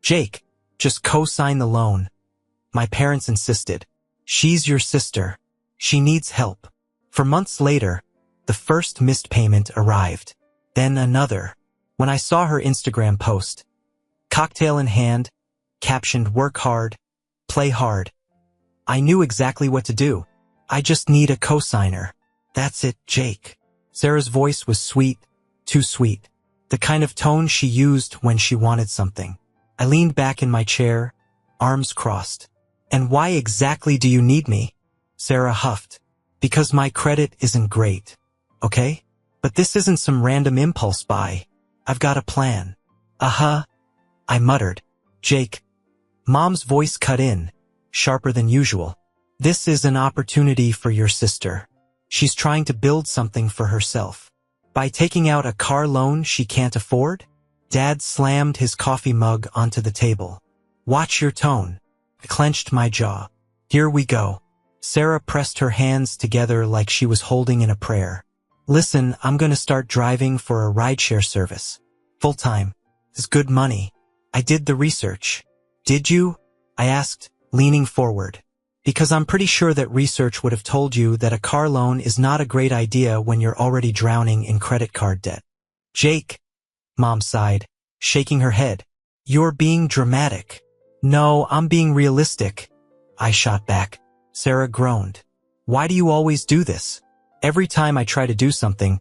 Jake, just co-sign the loan. My parents insisted. She's your sister. She needs help. For months later, the first missed payment arrived. Then another. When I saw her Instagram post, cocktail in hand, captioned work hard, play hard, I knew exactly what to do. I just need a cosigner. That's it, Jake. Sarah's voice was sweet, too sweet. The kind of tone she used when she wanted something. I leaned back in my chair, arms crossed. And why exactly do you need me? Sarah huffed. Because my credit isn't great, okay? But this isn't some random impulse buy. I've got a plan. Uh-huh, I muttered. Jake. Mom's voice cut in, sharper than usual. This is an opportunity for your sister. She's trying to build something for herself. By taking out a car loan she can't afford? Dad slammed his coffee mug onto the table. Watch your tone. I clenched my jaw. Here we go. Sarah pressed her hands together like she was holding in a prayer. Listen, I'm gonna start driving for a rideshare service. Full-time. It's good money. I did the research. Did you? I asked, leaning forward. Because I'm pretty sure that research would have told you that a car loan is not a great idea when you're already drowning in credit card debt. Jake, Mom sighed, shaking her head. You're being dramatic. No, I'm being realistic. I shot back. Sarah groaned. Why do you always do this? Every time I try to do something,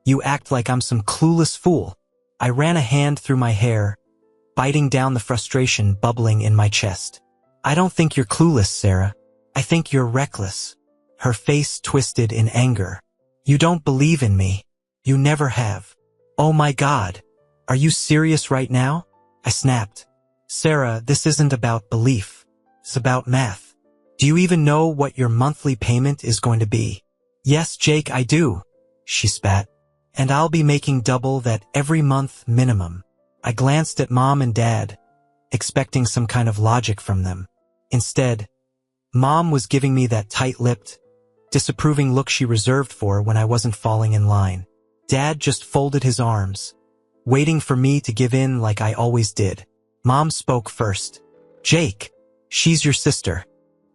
you act like I'm some clueless fool. I ran a hand through my hair, biting down the frustration bubbling in my chest. I don't think you're clueless, Sarah. I think you're reckless. Her face twisted in anger. You don't believe in me. You never have. Oh my God. Are you serious right now? I snapped. Sarah, this isn't about belief. It's about math. Do you even know what your monthly payment is going to be? Yes, Jake, I do, she spat. And I'll be making double that every month minimum. I glanced at Mom and Dad, expecting some kind of logic from them. Instead, Mom was giving me that tight-lipped, disapproving look she reserved for when I wasn't falling in line. Dad just folded his arms, waiting for me to give in like I always did. Mom spoke first. Jake, she's your sister.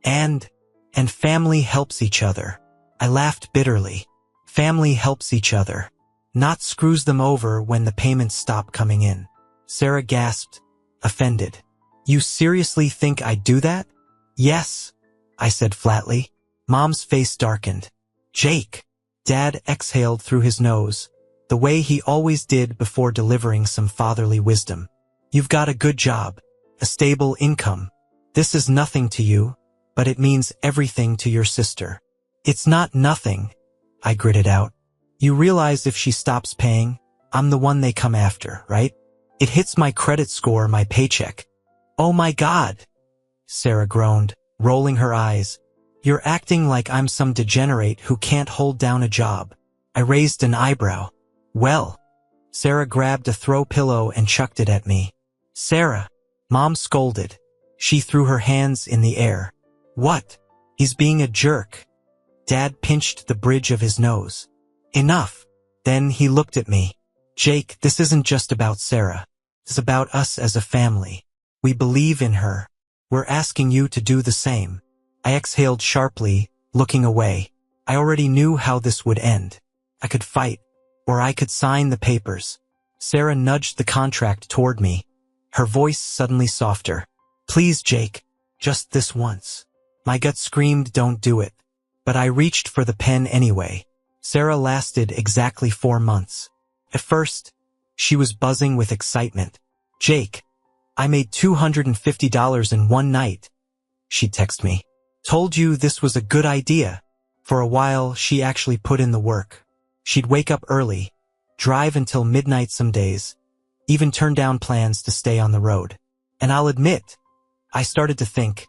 And family helps each other. I laughed bitterly. Family helps each other. Not screws them over when the payments stop coming in. Sarah gasped, offended. You seriously think I'd do that? Yes, I said flatly. Mom's face darkened. Jake. Dad exhaled through his nose, the way he always did before delivering some fatherly wisdom. You've got a good job, a stable income. This is nothing to you, but it means everything to your sister. It's not nothing, I gritted out. You realize if she stops paying, I'm the one they come after, right? It hits my credit score, my paycheck. Oh my God, Sarah groaned, rolling her eyes. You're acting like I'm some degenerate who can't hold down a job. I raised an eyebrow. Well, Sarah grabbed a throw pillow and chucked it at me. Sarah, Mom scolded. She threw her hands in the air. What? He's being a jerk. Dad pinched the bridge of his nose. Enough. Then he looked at me. Jake, this isn't just about Sarah. It's about us as a family. We believe in her. We're asking you to do the same. I exhaled sharply, looking away. I already knew how this would end. I could fight, or I could sign the papers. Sarah nudged the contract toward me, her voice suddenly softer. Please, Jake, just this once. My gut screamed, don't do it. But I reached for the pen anyway. Sarah lasted exactly 4 months. At first, she was buzzing with excitement. Jake, I made $250 in one night. She'd text me. Told you this was a good idea. For a while, she actually put in the work. She'd wake up early, drive until midnight some days, even turn down plans to stay on the road. And I'll admit, I started to think,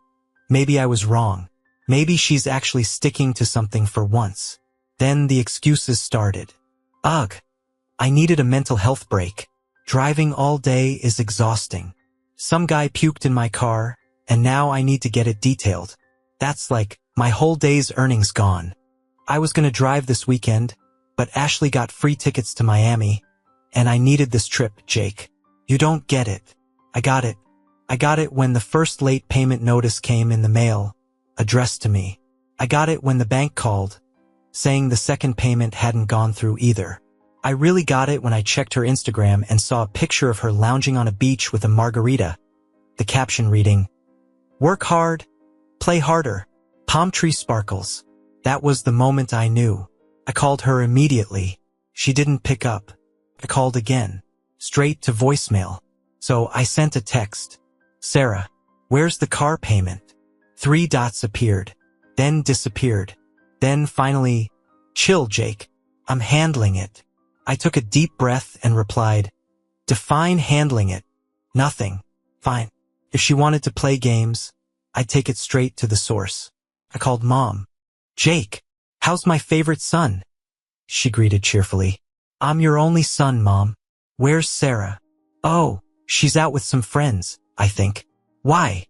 maybe I was wrong. Maybe she's actually sticking to something for once. Then the excuses started. Ugh, I needed a mental health break. Driving all day is exhausting. Some guy puked in my car, and now I need to get it detailed. That's like my whole day's earnings gone. I was gonna drive this weekend, but Ashley got free tickets to Miami, and I needed this trip, Jake. You don't get it. I got it. I got it when the first late payment notice came in the mail, addressed to me. I got it when the bank called, saying the second payment hadn't gone through either. I really got it when I checked her Instagram and saw a picture of her lounging on a beach with a margarita. The caption reading, "Work hard, play harder, palm tree sparkles." That was the moment I knew. I called her immediately. She didn't pick up. I called again, straight to voicemail. So I sent a text. "Sarah, where's the car payment?" 3 dots appeared, then disappeared. Then finally, "Chill, Jake. I'm handling it." I took a deep breath and replied, "Define handling it." "Nothing. Fine. If she wanted to play games, I'd take it straight to the source." I called Mom. "Jake, how's my favorite son?" She greeted cheerfully. "I'm your only son, Mom. Where's Sarah?" "Oh, she's out with some friends, I think." "Why?"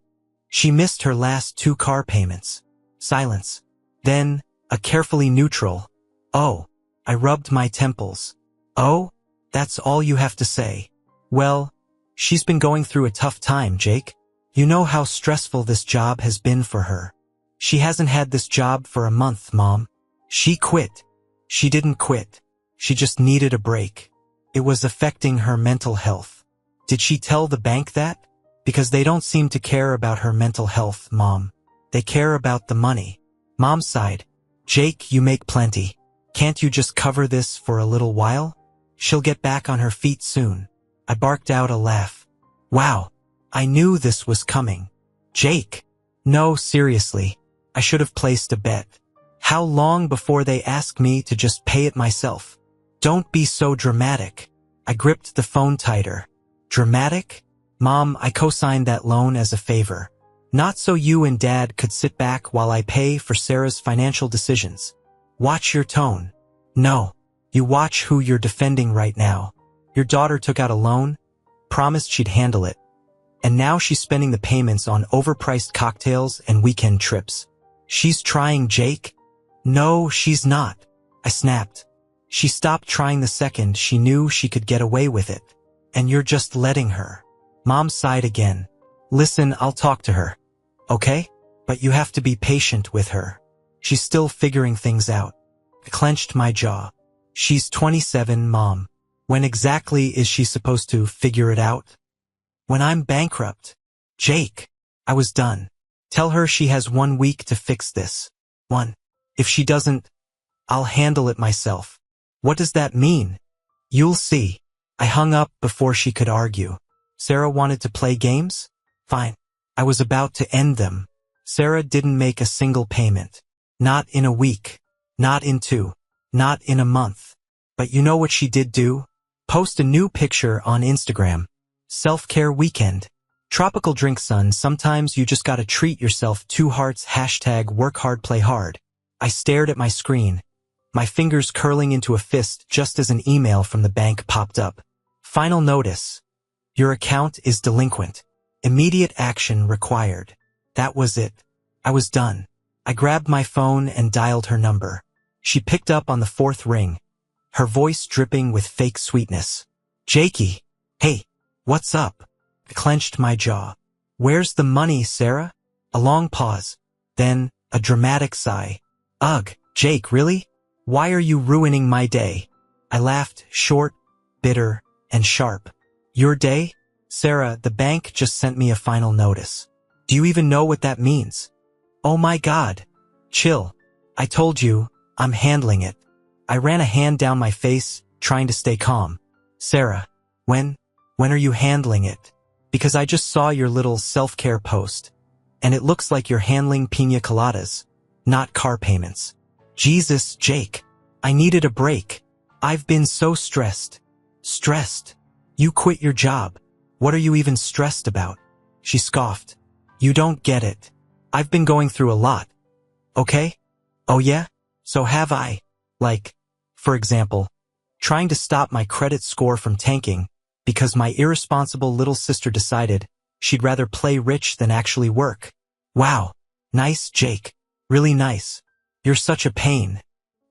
"She missed her last 2 car payments." Silence. Then, a carefully neutral, "Oh." I rubbed my temples. "Oh? That's all you have to say?" "Well, she's been going through a tough time, Jake. You know how stressful this job has been for her. She hasn't had this job for a month, Mom. She quit." "She didn't quit. She just needed a break. It was affecting her mental health." "Did she tell the bank that?" "Because they don't seem to care about her mental health, Mom. They care about the money." Mom sighed. "Jake, you make plenty. Can't you just cover this for a little while? She'll get back on her feet soon." I barked out a laugh. "Wow, I knew this was coming." "Jake." "No, seriously. I should have placed a bet. How long before they ask me to just pay it myself?" "Don't be so dramatic." I gripped the phone tighter. "Dramatic? Mom, I co-signed that loan as a favor. Not so you and Dad could sit back while I pay for Sarah's financial decisions." "Watch your tone." "No. You watch who you're defending right now. Your daughter took out a loan, promised she'd handle it, and now she's spending the payments on overpriced cocktails and weekend trips. She's trying, Jake." "No, she's not." I snapped. "She stopped trying the second she knew she could get away with it. And you're just letting her." Mom sighed again. "Listen, I'll talk to her. Okay? But you have to be patient with her. She's still figuring things out." I clenched my jaw. "She's 27, Mom. When exactly is she supposed to figure it out?" "When I'm bankrupt." "Jake." I was done. "Tell her she has 1 week to fix this." "1. If she doesn't, I'll handle it myself." "What does that mean?" "You'll see." I hung up before she could argue. Sarah wanted to play games? Fine. I was about to end them. Sarah didn't make a single payment. Not in a week. Not in 2. Not in a month. But you know what she did do? Post a new picture on Instagram. Self-care weekend. Tropical drink, son. Sometimes you just gotta treat yourself. 2 hearts. #work hard, play hard. I stared at my screen, my fingers curling into a fist just as an email from the bank popped up. Final notice. Your account is delinquent. Immediate action required. That was it. I was done. I grabbed my phone and dialed her number. She picked up on the 4th ring, her voice dripping with fake sweetness. "Jakey. Hey, what's up?" I clenched my jaw. "Where's the money, Sarah?" A long pause. Then, a dramatic sigh. "Ugh, Jake, really? Why are you ruining my day?" I laughed, short, bitter, and sharp. "Your day? Sarah, the bank just sent me a final notice. Do you even know what that means?" "Oh my God. Chill. I told you, I'm handling it." I ran a hand down my face, trying to stay calm. "Sarah, when are you handling it? Because I just saw your little self-care post, and it looks like you're handling piña coladas, not car payments." "Jesus, Jake. I needed a break. I've been so stressed." "Stressed? You quit your job. What are you even stressed about?" She scoffed. "You don't get it. I've been going through a lot. Okay? Oh yeah? So have I. Like, for example, trying to stop my credit score from tanking because my irresponsible little sister decided she'd rather play rich than actually work." "Wow. Nice, Jake. Really nice. You're such a pain."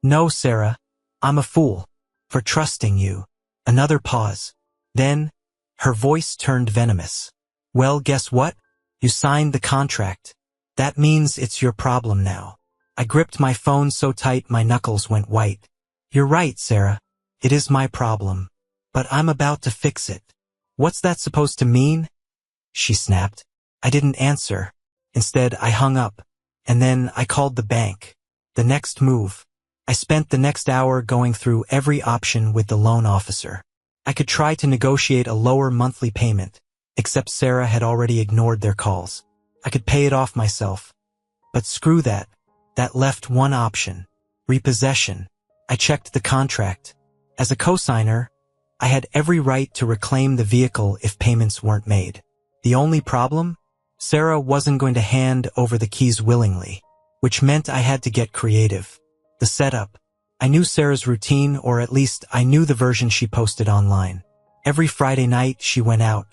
"No, Sarah. I'm a fool for trusting you." Another pause. Then, her voice turned venomous. Well, guess what? You signed the contract. That means it's your problem now. I gripped my phone so tight my knuckles went white. You're right, Sarah. It is my problem. But I'm about to fix it. What's that supposed to mean? She snapped. I didn't answer. Instead, I hung up. And then I called the bank. The next move. I spent the next hour going through every option with the loan officer. I could try to negotiate a lower monthly payment, except Sarah had already ignored their calls. I could pay it off myself. But screw that. That left one option. Repossession. I checked the contract. As a cosigner, I had every right to reclaim the vehicle if payments weren't made. The only problem? Sarah wasn't going to hand over the keys willingly, which meant I had to get creative. The setup. I knew Sarah's routine, or at least I knew the version she posted online. Every Friday night she went out.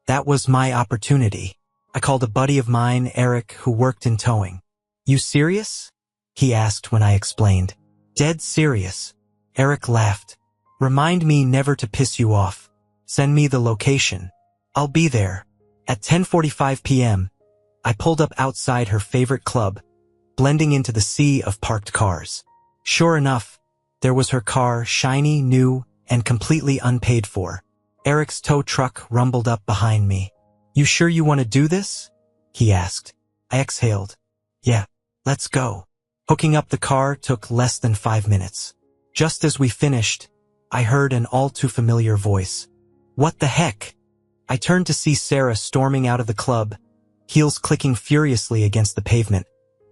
That was my opportunity. I called a buddy of mine, Eric, who worked in towing. You serious? He asked when I explained. Dead serious. Eric laughed. Remind me never to piss you off. Send me the location. I'll be there. At 10:45 p.m., I pulled up outside her favorite club, blending into the sea of parked cars. Sure enough, there was her car, shiny, new, and completely unpaid for. Eric's tow truck rumbled up behind me. You sure you want to do this? He asked. I exhaled. Yeah, let's go. Hooking up the car took less than 5 minutes. Just as we finished, I heard an all-too-familiar voice. What the heck? I turned to see Sarah storming out of the club, heels clicking furiously against the pavement,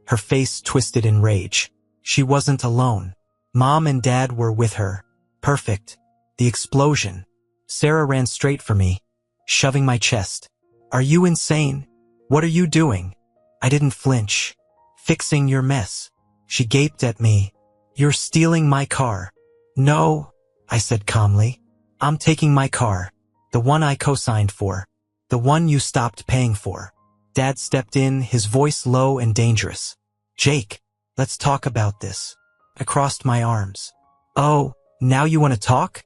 her face twisted in rage. She wasn't alone. Mom and Dad were with her. Perfect. The explosion. Sarah ran straight for me, shoving my chest. Are you insane? What are you doing? I didn't flinch. Fixing your mess. She gaped at me. You're stealing my car. No, I said calmly. I'm taking my car. The one I co-signed for. The one you stopped paying for. Dad stepped in, his voice low and dangerous. Jake, let's talk about this. I crossed my arms. Oh, now you want to talk?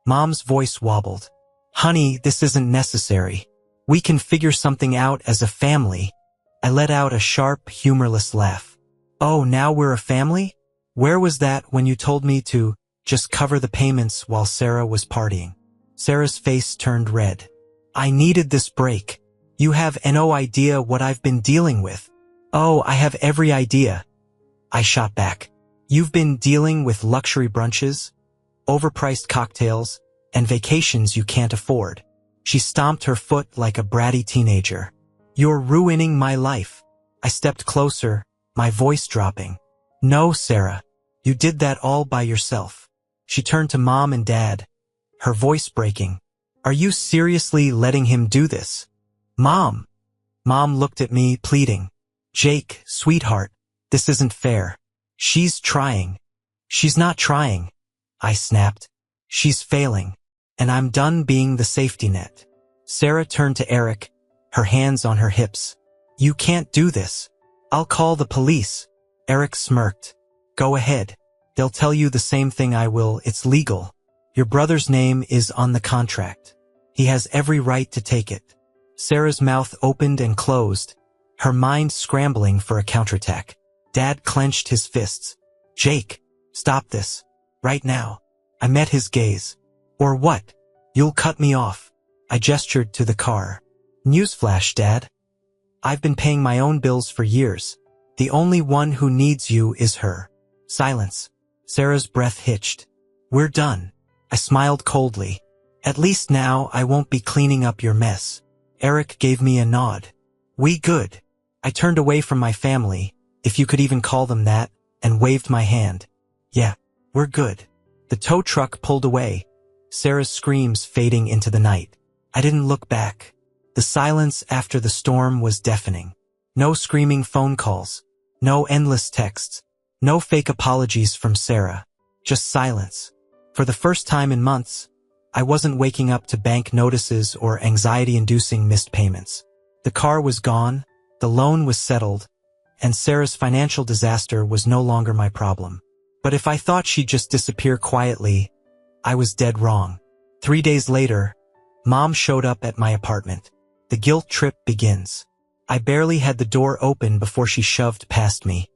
Mom's voice wobbled. Honey, this isn't necessary. We can figure something out as a family. I let out a sharp, humorless laugh. Oh, now we're a family? Where was that when you told me to just cover the payments while Sarah was partying? Sarah's face turned red. I needed this break. You have no idea what I've been dealing with. Oh, I have every idea. I shot back. You've been dealing with luxury brunches, overpriced cocktails, and vacations you can't afford. She stomped her foot like a bratty teenager. You're ruining my life. I stepped closer, my voice dropping. No, Sarah. You did that all by yourself. She turned to Mom and Dad, her voice breaking. Are you seriously letting him do this? Mom. Mom looked at me, pleading. Jake, sweetheart, this isn't fair. She's trying. She's not trying. I snapped. She's failing. And I'm done being the safety net. Sarah turned to Eric, her hands on her hips. You can't do this. I'll call the police. Eric smirked. Go ahead. They'll tell you the same thing I will. It's legal. Your brother's name is on the contract. He has every right to take it. Sarah's mouth opened and closed, her mind scrambling for a counterattack. Dad clenched his fists. Jake, stop this. Right now. I met his gaze. Or what? You'll cut me off. I gestured to the car. Newsflash, Dad. I've been paying my own bills for years. The only one who needs you is her. Silence. Sarah's breath hitched. We're done. I smiled coldly. At least now I won't be cleaning up your mess. Eric gave me a nod. We good. I turned away from my family, if you could even call them that, and waved my hand. Yeah, we're good. The tow truck pulled away, Sarah's screams fading into the night. I didn't look back. The silence after the storm was deafening. No screaming phone calls. No endless texts. No fake apologies from Sarah. Just silence. For the first time in months, I wasn't waking up to bank notices or anxiety-inducing missed payments. The car was gone, the loan was settled, and Sarah's financial disaster was no longer my problem. But if I thought she'd just disappear quietly, I was dead wrong. 3 days later, Mom showed up at my apartment. The guilt trip begins. I barely had the door open before she shoved past me,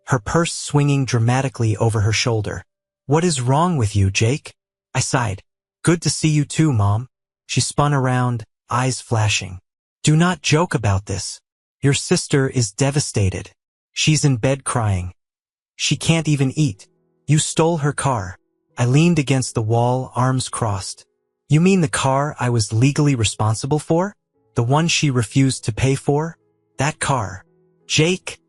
her purse swinging dramatically over her shoulder. "What is wrong with you, Jake?" I sighed. "Good to see you too, Mom." She spun around, eyes flashing. "Do not joke about this. Your sister is devastated. She's in bed crying. She can't even eat. You stole her car." I leaned against the wall, arms crossed. "You mean the car I was legally responsible for? The one she refused to pay for? That car." "Jake,"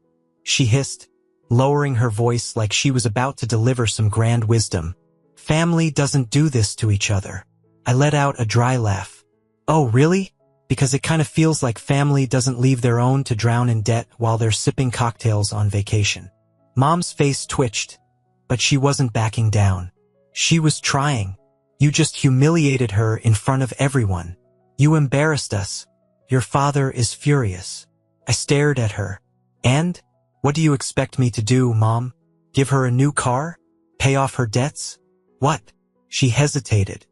she hissed, lowering her voice like she was about to deliver some grand wisdom. "Family doesn't do this to each other." I let out a dry laugh. "Oh, really? Because it kind of feels like family doesn't leave their own to drown in debt while they're sipping cocktails on vacation." Mom's face twitched, but she wasn't backing down. "She was trying. You just humiliated her in front of everyone. You embarrassed us. Your father is furious." I stared at her. "And? What do you expect me to do, Mom? Give her a new car? Pay off her debts? What?" She hesitated.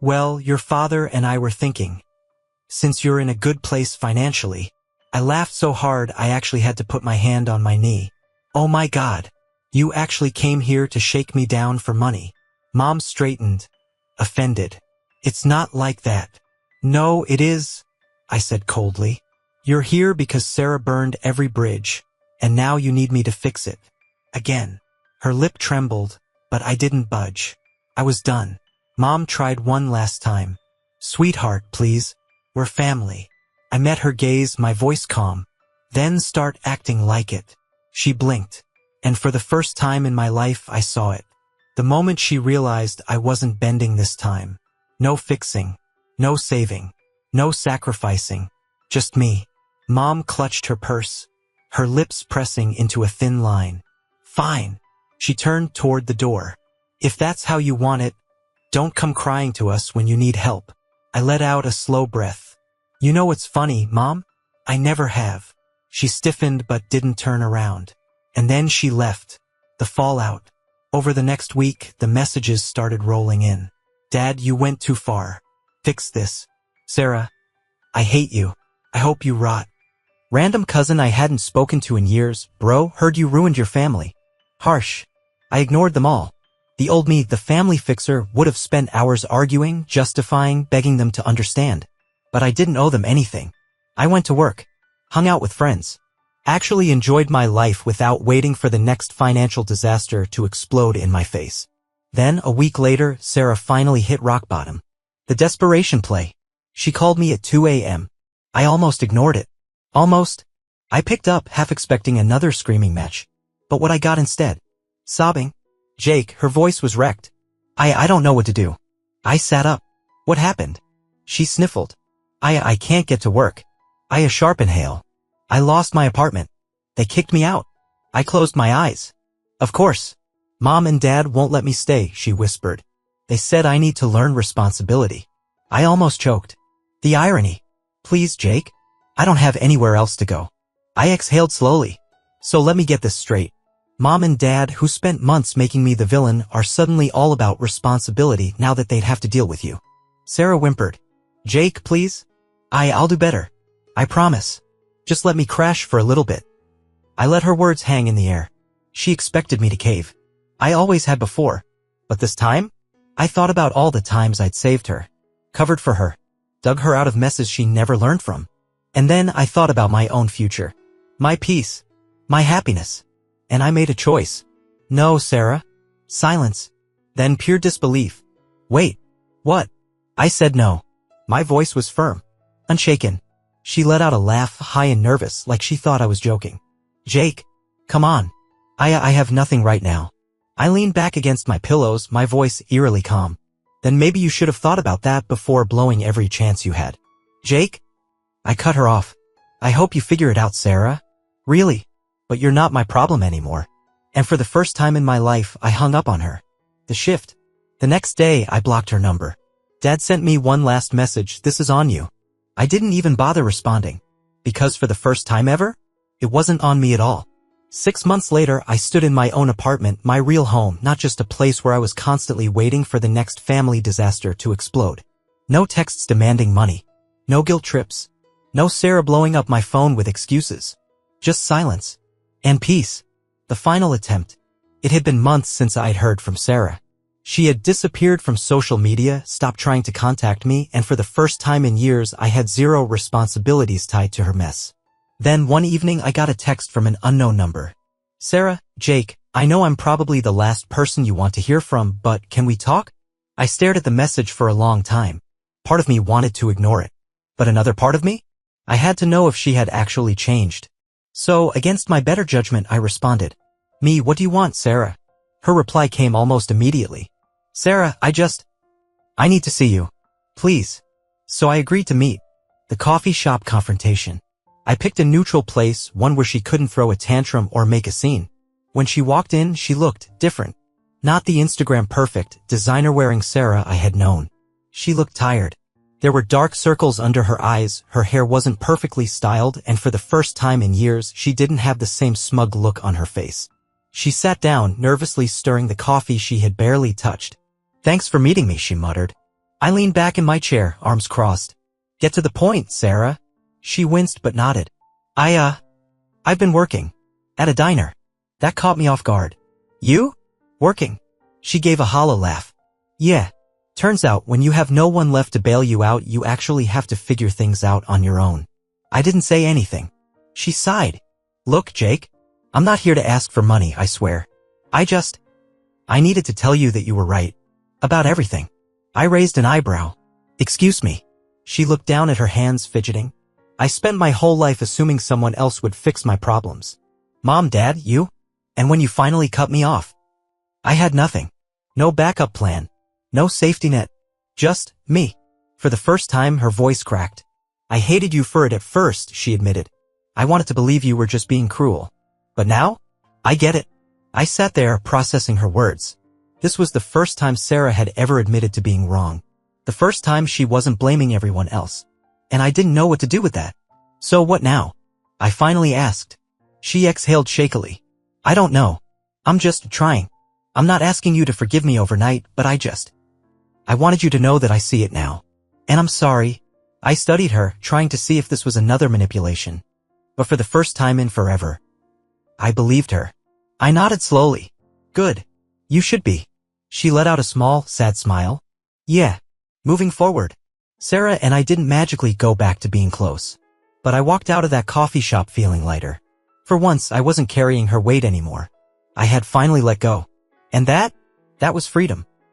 "Well, your father and I were thinking, since you're in a good place financially." I laughed so hard I actually had to put my hand on my knee. "Oh my God. You actually came here to shake me down for money." Mom straightened, offended. "It's not like that." "No, it is," I said coldly. "You're here because Sarah burned every bridge, and now you need me to fix it." Again. Her lip trembled, but I didn't budge. I was done. Mom tried one last time. "Sweetheart, please. We're family." I met her gaze, my voice calm. "Then start acting like it." She blinked, and for the first time in my life I saw it. The moment she realized I wasn't bending this time. No fixing, no saving, no sacrificing, just me. Mom clutched her purse, her lips pressing into a thin line. "Fine." She turned toward the door. "If that's how you want it, don't come crying to us when you need help." I let out a slow breath. "You know what's funny, Mom? I never have." She stiffened but didn't turn around. And then she left. The fallout. Over the next week, the messages started rolling in. "Dad, you went too far. Fix this." "Sarah, I hate you. I hope you rot." "Random cousin I hadn't spoken to in years. Bro, heard you ruined your family." Harsh. I ignored them all. The old me, the family fixer, would have spent hours arguing, justifying, begging them to understand. But I didn't owe them anything. I went to work, hung out with friends, actually enjoyed my life without waiting for the next financial disaster to explode in my face. Then, a week later, Sarah finally hit rock bottom. The desperation play. She called me at 2 a.m. I almost ignored it. Almost. I picked up, half expecting another screaming match. But what I got instead? Sobbing. "Jake," her voice was wrecked. I don't know what to do." I sat up. "What happened?" She sniffled. I can't get to work. A sharp inhale. "I lost my apartment. They kicked me out." I closed my eyes. "Of course. Mom and Dad won't let me stay," she whispered. "They said I need to learn responsibility." I almost choked. The irony. "Please, Jake. I don't have anywhere else to go." I exhaled slowly. "So let me get this straight. Mom and Dad, who spent months making me the villain, are suddenly all about responsibility now that they'd have to deal with you." Sarah whimpered. "Jake, please. I'll do better. I promise. Just let me crash for a little bit." I let her words hang in the air. She expected me to cave. I always had before. But this time? I thought about all the times I'd saved her, covered for her, dug her out of messes she never learned from. And then I thought about my own future, my peace, my happiness. And I made a choice. "No, Sarah." Silence. Then pure disbelief. "Wait. What?" I said no. My voice was firm, unshaken. She let out a laugh, high and nervous, like she thought I was joking. "Jake, come on. I have nothing right now." I leaned back against my pillows, my voice eerily calm. "Then maybe you should have thought about that before blowing every chance you had." "Jake?" I cut her off. "I hope you figure it out, Sarah. Really. But you're not my problem anymore." And for the first time in my life, I hung up on her. The shift. The next day, I blocked her number. Dad sent me one last message, "This is on you." I didn't even bother responding. Because for the first time ever, it wasn't on me at all. 6 months later, I stood in my own apartment, my real home, not just a place where I was constantly waiting for the next family disaster to explode. No texts demanding money. No guilt trips. No Sarah blowing up my phone with excuses. Just silence. And peace. The final attempt. It had been months since I'd heard from Sarah. She had disappeared from social media, stopped trying to contact me, and for the first time in years I had zero responsibilities tied to her mess. Then one evening I got a text from an unknown number. Sarah, Jake, I know I'm probably the last person you want to hear from, but can we talk? I stared at the message for a long time. Part of me wanted to ignore it. But another part of me? I had to know if she had actually changed. So, against my better judgment, I responded. Me, what do you want, Sarah? Her reply came almost immediately. Sarah, I need to see you. Please. So I agreed to meet. The coffee shop confrontation. I picked a neutral place, one where she couldn't throw a tantrum or make a scene. When she walked in, she looked different. Not the Instagram perfect, designer-wearing Sarah I had known. She looked tired. There were dark circles under her eyes, her hair wasn't perfectly styled, and for the first time in years, she didn't have the same smug look on her face. She sat down, nervously stirring the coffee she had barely touched. Thanks for meeting me, she muttered. I leaned back in my chair, arms crossed. Get to the point, Sarah. She winced but nodded. I've been working. At a diner. That caught me off guard. You? Working? She gave a hollow laugh. Yeah. Turns out, when you have no one left to bail you out, you actually have to figure things out on your own. I didn't say anything. She sighed. Look, Jake. I'm not here to ask for money, I swear. I needed to tell you that you were right. About everything. I raised an eyebrow. Excuse me. She looked down at her hands, fidgeting. I spent my whole life assuming someone else would fix my problems. Mom, Dad, you? And when you finally cut me off, I had nothing. No backup plan. No safety net. Just me. For the first time, her voice cracked. I hated you for it at first, she admitted. I wanted to believe you were just being cruel. But now? I get it. I sat there, processing her words. This was the first time Sarah had ever admitted to being wrong. The first time she wasn't blaming everyone else. And I didn't know what to do with that. So what now? I finally asked. She exhaled shakily. I don't know. I'm just trying. I'm not asking you to forgive me overnight, but I wanted you to know that I see it now. And I'm sorry. I studied her, trying to see if this was another manipulation. But for the first time in forever, I believed her. I nodded slowly. Good. You should be. She let out a small, sad smile. Yeah. Moving forward. Sarah and I didn't magically go back to being close. But I walked out of that coffee shop feeling lighter. For once, I wasn't carrying her weight anymore. I had finally let go. And that was freedom.